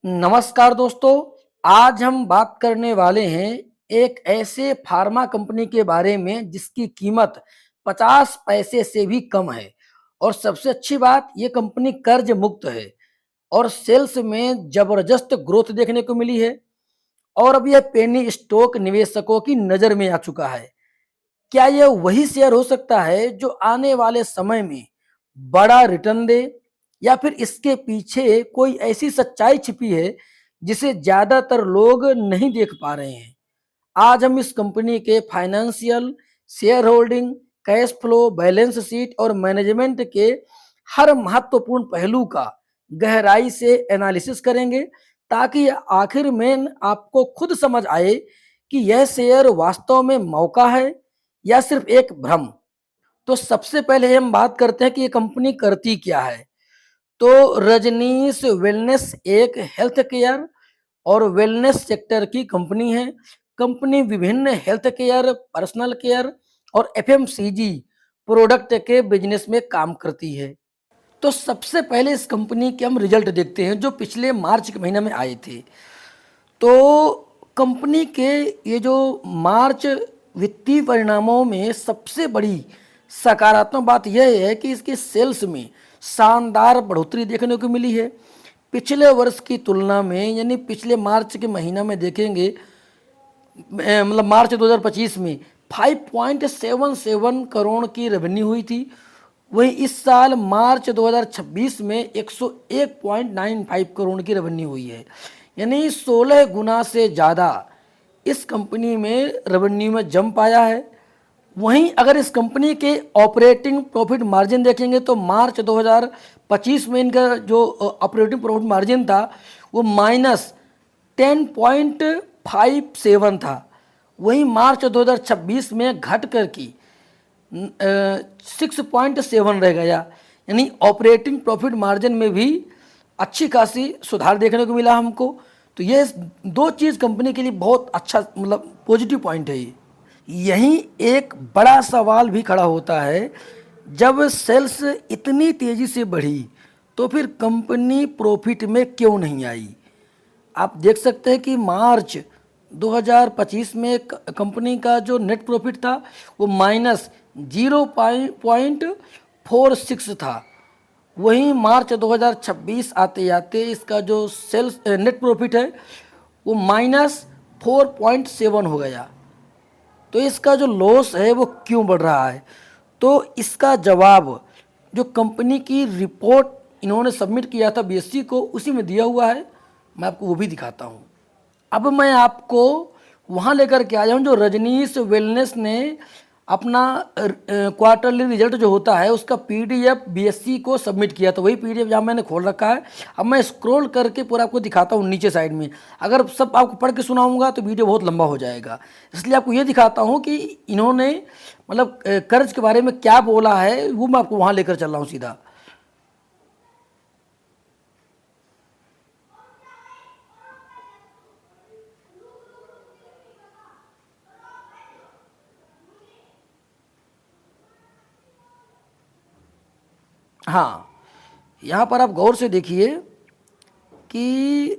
नमस्कार दोस्तों। आज हम बात करने वाले हैं एक ऐसे फार्मा कंपनी के बारे में जिसकी कीमत 50 पैसे से भी कम है और सबसे अच्छी बात ये कंपनी कर्ज मुक्त है और सेल्स में जबरदस्त ग्रोथ देखने को मिली है और अब यह पेनी स्टॉक निवेशकों की नज़र में आ चुका है। क्या यह वही शेयर हो सकता है जो आने वाले समय में बड़ा रिटर्न दे या फिर इसके पीछे कोई ऐसी सच्चाई छिपी है जिसे ज्यादातर लोग नहीं देख पा रहे हैं। आज हम इस कंपनी के financial, share holding, cash flow, balance sheet और मैनेजमेंट के हर महत्वपूर्ण पहलू का गहराई से एनालिसिस करेंगे ताकि आखिर में आपको खुद समझ आए कि यह शेयर वास्तव में मौका है या सिर्फ एक भ्रम। तो सबसे पहले हम बात करते हैं कि ये कंपनी करती क्या है। तो रजनीश वेलनेस एक हेल्थ केयर और वेलनेस सेक्टर की कंपनी है। कंपनी विभिन्न हेल्थ केयर, पर्सनल केयर और एफएमसीजी प्रोडक्ट के बिजनेस में काम करती है। तो सबसे पहले इस कंपनी के हम रिजल्ट देखते हैं जो पिछले मार्च के महीने में आए थे। तो कंपनी के ये जो मार्च वित्तीय परिणामों में सबसे बड़ी सकारात्मक बात यह है कि इसके सेल्स में शानदार बढ़ोतरी देखने को मिली है। पिछले वर्ष की तुलना में यानी पिछले मार्च के महीना में देखेंगे, मतलब मार्च 2025 में 5.77 करोड़ की रेवेन्यू हुई थी। वहीं इस साल मार्च 2026 में 101.95 करोड़ की रेवेन्यू हुई है, यानी 16 गुना से ज़्यादा इस कंपनी में रेवेन्यू में जंप आया है। वहीं अगर इस कंपनी के ऑपरेटिंग प्रॉफिट मार्जिन देखेंगे तो मार्च 2025 में इनका जो ऑपरेटिंग प्रॉफिट मार्जिन था वो -10.57 था। वहीं मार्च 2026 में घट कर की 6.7 रह गया, यानी ऑपरेटिंग प्रॉफिट मार्जिन में भी अच्छी खासी सुधार देखने को मिला हमको। तो ये दो चीज़ कंपनी के लिए बहुत अच्छा, मतलब पॉजिटिव पॉइंट है। ये यहीं एक बड़ा सवाल भी खड़ा होता है, जब सेल्स इतनी तेज़ी से बढ़ी तो फिर कंपनी प्रॉफिट में क्यों नहीं आई। आप देख सकते हैं कि मार्च 2025 में कंपनी का जो नेट प्रॉफिट था वो -0.46 था। वहीं मार्च 2026 आते आते इसका जो सेल्स नेट प्रॉफिट है वो -4.7 हो गया। तो इसका जो लॉस है वो क्यों बढ़ रहा है, तो इसका जवाब जो कंपनी की रिपोर्ट इन्होंने सबमिट किया था बीएससी को उसी में दिया हुआ है। मैं आपको वो भी दिखाता हूँ। अब मैं आपको वहाँ लेकर के आया हूँ जो रजनीश वेलनेस ने अपना क्वार्टरली रिजल्ट जो होता है उसका पीडीएफ बीएससी को सबमिट किया। तो वही पीडीएफ जहाँ मैंने खोल रखा है। अब मैं स्क्रॉल करके पूरा आपको दिखाता हूँ नीचे साइड में। अगर सब आपको पढ़ के सुनाऊंगा तो वीडियो बहुत लंबा हो जाएगा, इसलिए आपको ये दिखाता हूँ कि इन्होंने मतलब कर्ज के बारे में क्या बोला है, वो मैं आपको वहाँ लेकर चल रहा हूँ सीधा। हाँ, यहाँ पर आप गौर से देखिए कि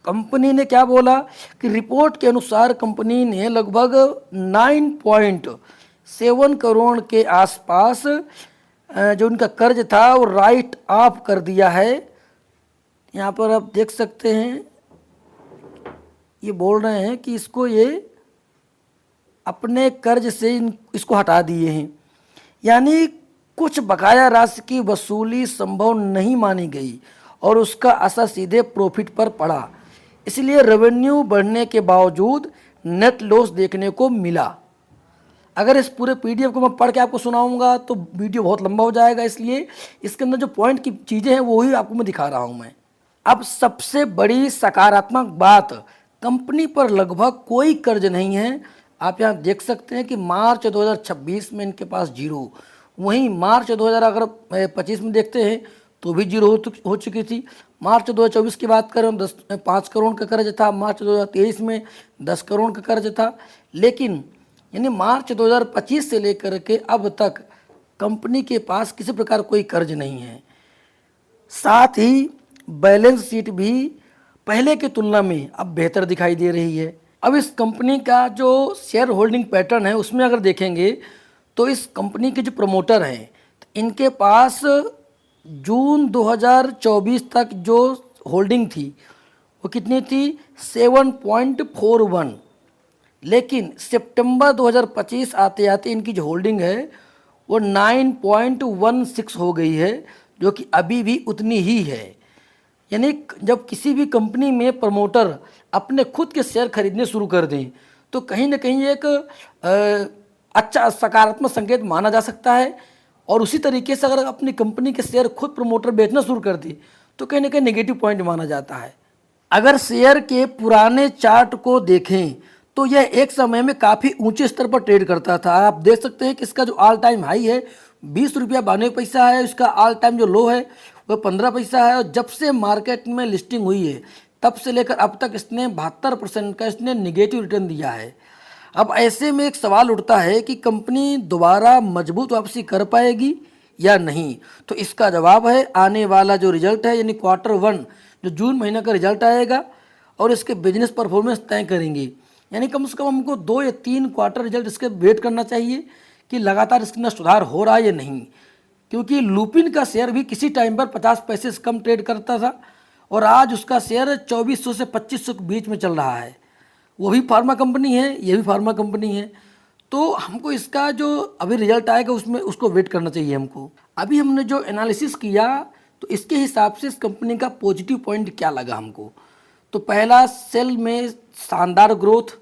कंपनी ने क्या बोला कि रिपोर्ट के अनुसार कंपनी ने लगभग 9.7 करोड़ के आसपास जो उनका कर्ज था वो राइट ऑफ कर दिया है। यहाँ पर आप देख सकते हैं ये बोल रहे हैं कि इसको ये अपने कर्ज से इसको हटा दिए हैं, यानी कुछ बकाया राशि की वसूली संभव नहीं मानी गई और उसका असर सीधे प्रॉफिट पर पड़ा। इसलिए रेवेन्यू बढ़ने के बावजूद नेट लॉस देखने को मिला। अगर इस पूरे पीडीएफ को मैं पढ़ के आपको सुनाऊंगा तो वीडियो बहुत लंबा हो जाएगा, इसलिए इसके अंदर जो पॉइंट की चीज़ें हैं वही आपको मैं दिखा रहा हूं मैं। अब सबसे बड़ी सकारात्मक बात, कंपनी पर लगभग कोई कर्ज नहीं है। आप यहाँ देख सकते हैं कि मार्च 2026 में इनके पास जीरो, वहीं मार्च 2025 में देखते हैं तो भी जीरो हो चुकी थी। मार्च 2024 की बात करें 5 करोड़ का कर्ज था, मार्च 2023 में 10 करोड़ का कर्ज था। लेकिन यानी मार्च 2025 से लेकर के अब तक कंपनी के पास किसी प्रकार कोई कर्ज नहीं है। साथ ही बैलेंस शीट भी पहले की तुलना में अब बेहतर दिखाई दे रही है। अब इस कंपनी का जो शेयर होल्डिंग पैटर्न है उसमें अगर देखेंगे तो इस कंपनी के जो प्रमोटर हैं इनके पास जून 2024 तक जो होल्डिंग थी वो कितनी थी 7.41, लेकिन सितंबर 2025 आते आते इनकी जो होल्डिंग है वो 9.16 हो गई है, जो कि अभी भी उतनी ही है। यानी जब किसी भी कंपनी में प्रमोटर अपने खुद के शेयर खरीदने शुरू कर दें तो कहीं ना कहीं एक अच्छा सकारात्मक संकेत माना जा सकता है। और उसी तरीके से अगर अपनी कंपनी के शेयर खुद प्रमोटर बेचना शुरू कर दे तो कहीं ना कहीं नेगेटिव पॉइंट माना जाता है। अगर शेयर के पुराने चार्ट को देखें तो यह एक समय में काफ़ी ऊंचे स्तर पर ट्रेड करता था। आप देख सकते हैं कि इसका जो ऑल टाइम हाई है 20 रुपया 92 पैसा है, इसका ऑल टाइम जो लो है वो 15 पैसा है। और जब से मार्केट में लिस्टिंग हुई है तब से लेकर अब तक इसने 72% का इसने निगेटिव रिटर्न दिया है। अब ऐसे में एक सवाल उठता है कि कंपनी दोबारा मजबूत वापसी कर पाएगी या नहीं। तो इसका जवाब है आने वाला जो रिजल्ट है यानी Q1 जो जून महीने का रिजल्ट आएगा और इसके बिजनेस परफॉर्मेंस तय करेंगे। यानी कम से कम हमको 2 या 3 क्वार्टर रिजल्ट इसके वेट करना चाहिए कि लगातार इसका सुधार हो रहा है या नहीं। क्योंकि लुपिन का शेयर भी किसी टाइम पर 50 पैसे से कम ट्रेड करता था और आज उसका शेयर 2400 से 2500 के बीच में चल रहा है। वो भी फार्मा कंपनी है, ये भी फार्मा कंपनी है। तो हमको इसका जो अभी रिजल्ट आएगा उसमें उसको वेट करना चाहिए हमको। अभी हमने जो एनालिसिस किया तो इसके हिसाब से इस कंपनी का पॉजिटिव पॉइंट क्या लगा हमको। तो पहला, सेल में शानदार ग्रोथ।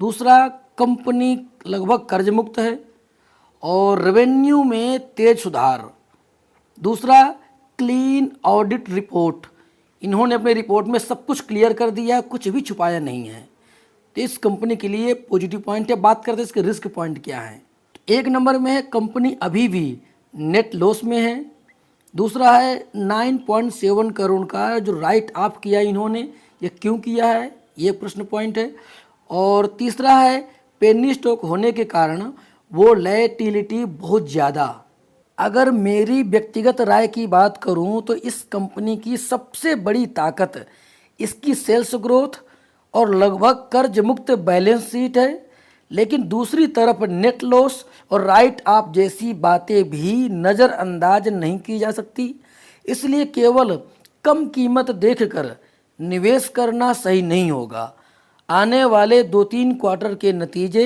दूसरा, कंपनी लगभग कर्ज मुक्त है और रेवेन्यू में तेज सुधार। दूसरा, क्लीन ऑडिट रिपोर्ट, इन्होंने अपने रिपोर्ट में सब कुछ क्लियर कर दिया, कुछ भी छुपाया नहीं है। तो इस कंपनी के लिए पॉजिटिव पॉइंट है। बात करते हैं इसके रिस्क पॉइंट क्या है। एक नंबर में है कंपनी अभी भी नेट लॉस में है। दूसरा है 9.7 करोड़ का जो राइट ऑफ किया इन्होंने, ये क्यों किया है, ये प्रश्न पॉइंट है। और तीसरा है पेनी स्टॉक होने के कारण वो वोलेटिलिटी बहुत ज़्यादा। अगर मेरी व्यक्तिगत राय की बात करूं तो इस कंपनी की सबसे बड़ी ताकत इसकी सेल्स ग्रोथ और लगभग कर्ज मुक्त बैलेंस शीट है। लेकिन दूसरी तरफ नेट लॉस और राइट ऑफ जैसी बातें भी नज़रअंदाज नहीं की जा सकती। इसलिए केवल कम कीमत देखकर निवेश करना सही नहीं होगा। आने वाले 2-3 क्वार्टर के नतीजे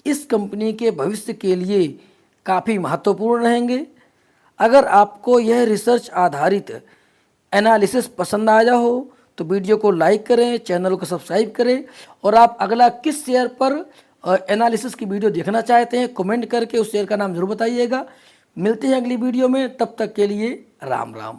इस कंपनी के भविष्य के लिए काफ़ी महत्वपूर्ण रहेंगे। अगर आपको यह रिसर्च आधारित एनालिसिस पसंद आया हो तो वीडियो को लाइक करें, चैनल को सब्सक्राइब करें। और आप अगला किस शेयर पर एनालिसिस की वीडियो देखना चाहते हैं कमेंट करके उस शेयर का नाम जरूर बताइएगा। मिलते हैं अगली वीडियो में, तब तक के लिए राम राम।